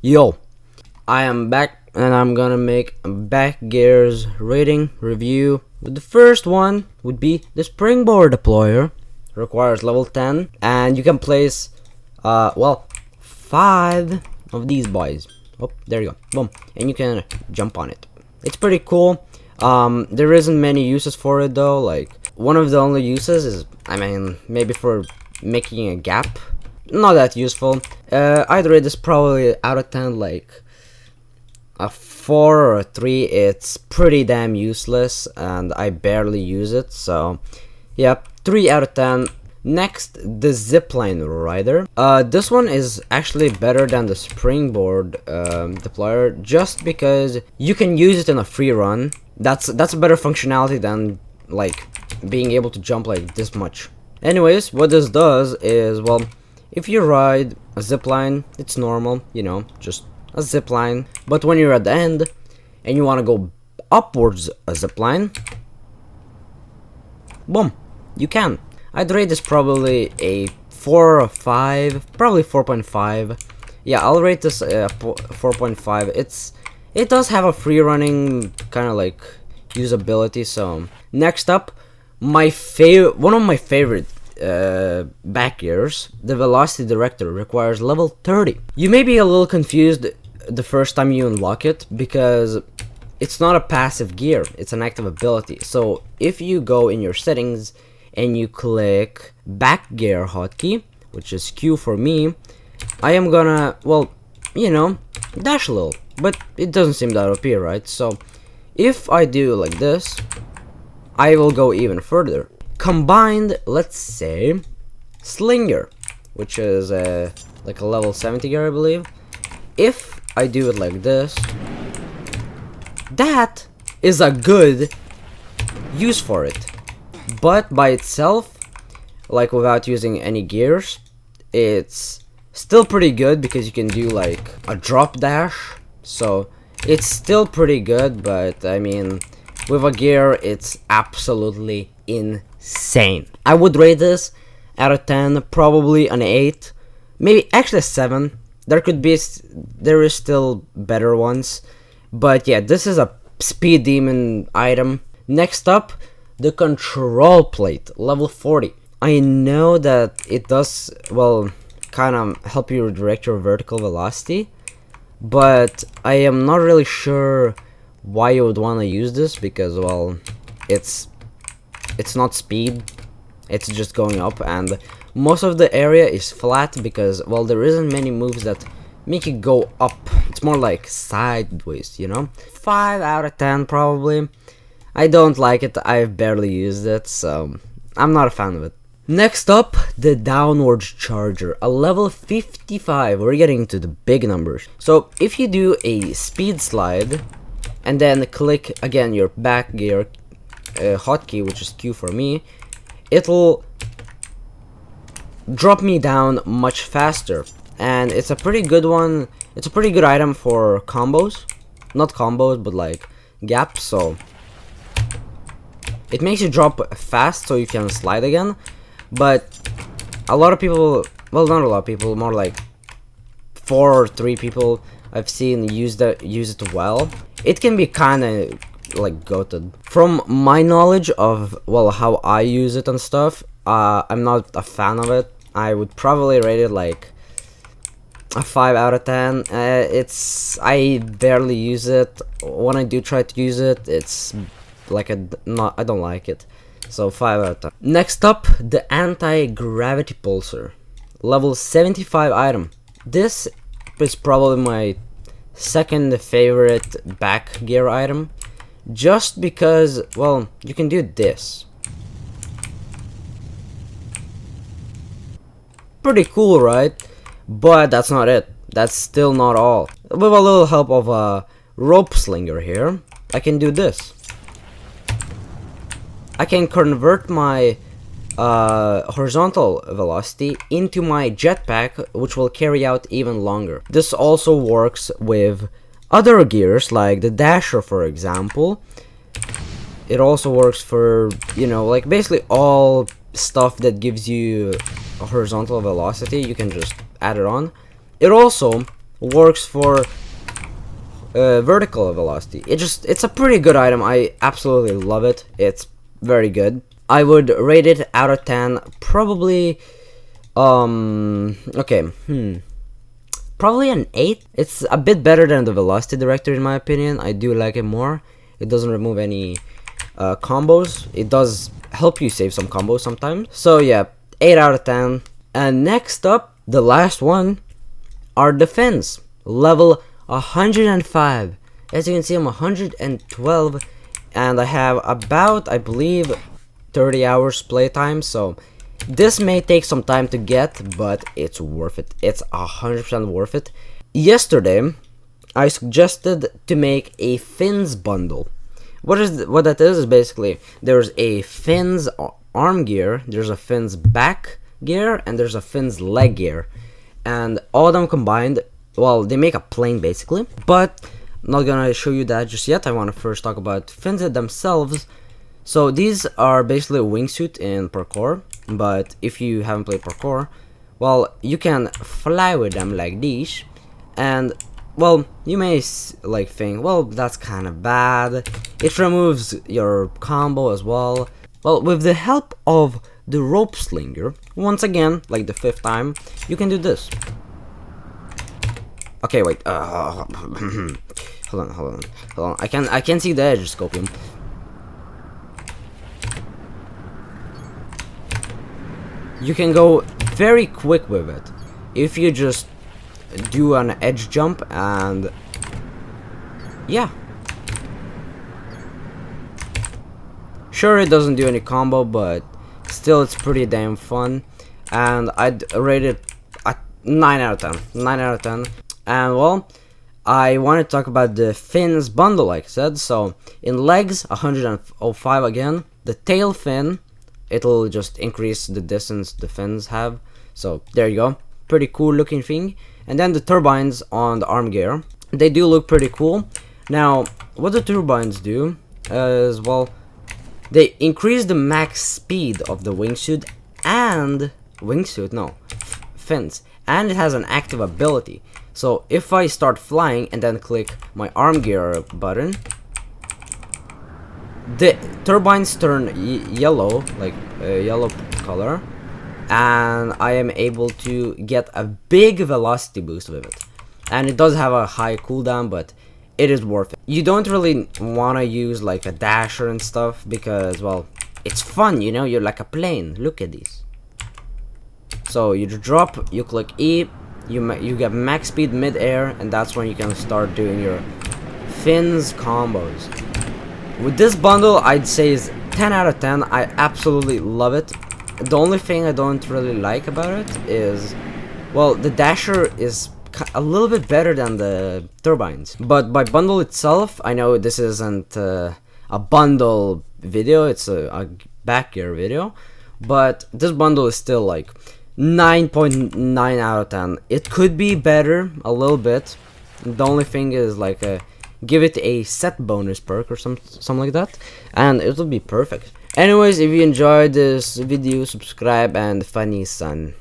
Yo, I am back and I'm gonna make a back gears rating review. The first one would be the Springboard Deployer. Requires level 10 and you can place 5 of these boys. Oh, there you go. Boom. And you can jump on it. It's pretty cool. There isn't many uses for it though. Like, one of the only uses is, maybe for making a gap. Not that useful. I'd rate this probably out of 10 like a 4 or a 3. It's pretty damn useless and I barely use it, so yeah, 3 out of 10. Next, the Zipline Rider. This one is actually better than the Springboard Deployer, just because you can use it in a free run. That's a better functionality than like being able to jump like this much. Anyways, what this does is, well, if you ride a zipline, it's normal, you know, just a zipline. But when you're at the end and you want to go upwards a zipline, boom, you can. I'd rate this probably a 4 or 5, probably 4.5. Yeah, I'll rate this 4.5. It does have a free running kind of like usability. So next up, one of my favorite back gears, the Velocity Director, requires level 30. You may be a little confused the first time you unlock it because it's not a passive gear, it's an active ability. So if you go in your settings and you click back gear hotkey, which is Q for me, I am gonna, well, you know, dash a little, but it doesn't seem that OP, right? So if I do like this, I will go even further. Combined, let's say, Slinger, which is like a level 70 gear, I believe. If I do it like this, that is a good use for it. But by itself, like without using any gears, it's still pretty good because you can do like a drop dash. So it's still pretty good, but I mean, with a gear, it's absolutely insane. I would rate this out of 10, probably an 8, maybe actually a 7. There is still better ones, but yeah, this is a speed demon item. Next up, the control plate, level 40. I know that it does, well, kind of help you redirect your vertical velocity, but I am not really sure why you would want to use this because, well, it's not speed, it's just going up, and most of the area is flat because, well, there isn't many moves that make you go up. It's more like sideways, you know. 5 out of 10 probably. I don't like it, I've barely used it, so I'm not a fan of it. Next up, the downward charger, a level 55. We're getting into the big numbers. So if you do a speed slide and then click again your back gear hotkey, which is Q for me, it'll drop me down much faster, and it's a pretty good one. It's a pretty good item for combos, not combos but like gaps. So it makes you drop fast so you can slide again, but a lot of people, well, not a lot of people, more like 4 or 3 people I've seen use it well. It can be kind of like goated. From my knowledge of, well, how I use it and stuff, I'm not a fan of it. I would probably rate it like a 5 out of 10. I barely use it. When I do try to use it, it's like I don't like it. So 5 out of 10. Next up, the anti-gravity pulsar, level 75 item. This is probably my second favorite back gear item, just because, well, you can do this. Pretty cool, right? But that's not it. That's still not all. With a little help of a rope slinger here, I can do this. I can convert my horizontal velocity into my jetpack, which will carry out even longer. This also works with other gears like the dasher, for example. It also works for, you know, like basically all stuff that gives you a horizontal velocity. You can just add it on. It also works for vertical velocity. It's a pretty good item. I absolutely love it. It's very good. I would rate it out of 10 probably probably an 8. It's a bit better than the velocity director in my opinion. I do like it more. It doesn't remove any combos. It does help you save some combos sometimes. So yeah, 8 out of 10. And next up, the last one, are the fins. Level 105. As you can see, I'm 112, and I have about, I believe, 30 hours playtime. So this may take some time to get, but it's worth it. It's 100% worth it. Yesterday, I suggested to make a fins bundle. What that is basically, there's a fins arm gear, there's a fins back gear, and there's a fins leg gear, and all of them combined, well, they make a plane basically. But I'm not gonna show you that just yet. I want to first talk about fins themselves. So these are basically a wingsuit in parkour, but if you haven't played parkour, well, you can fly with them like these, and well, you may like think, well, that's kind of bad. It removes your combo as well. Well, with the help of the rope slinger, once again, like the 5th time, you can do this. Okay, wait. Hold on. I can't see the edge scopium. You can go very quick with it if you just do an edge jump, and yeah. Sure, it doesn't do any combo, but still it's pretty damn fun, and I'd rate it a 9 out of 10. 9 out of 10. And well, I want to talk about the fins bundle, like I said. So in legs, 105 again. The tail fin, it'll just increase the distance the fins have. So there you go, pretty cool looking thing. And then the turbines on the arm gear, they do look pretty cool. Now, what the turbines do is, well, they increase the max speed of the wingsuit and fins, and it has an active ability. So if I start flying and then click my arm gear button, the turbines turn yellow, like yellow color, and I am able to get a big velocity boost with it. And it does have a high cooldown, but it is worth it. You don't really want to use like a dasher and stuff because, well, it's fun, you know, you're like a plane. Look at these. So you drop, you click E, you get max speed mid-air, and that's when you can start doing your fins combos. With this bundle, I'd say is 10 out of 10. I absolutely love it. The only thing I don't really like about it is, well, the dasher is a little bit better than the turbines. But by bundle itself, I know this isn't a bundle video, it's a back gear video, but this bundle is still like 9.9 out of 10. It could be better a little bit. The only thing is like give it a set bonus perk or something like that, and it will be perfect. Anyways, if you enjoyed this video, subscribe and funny son.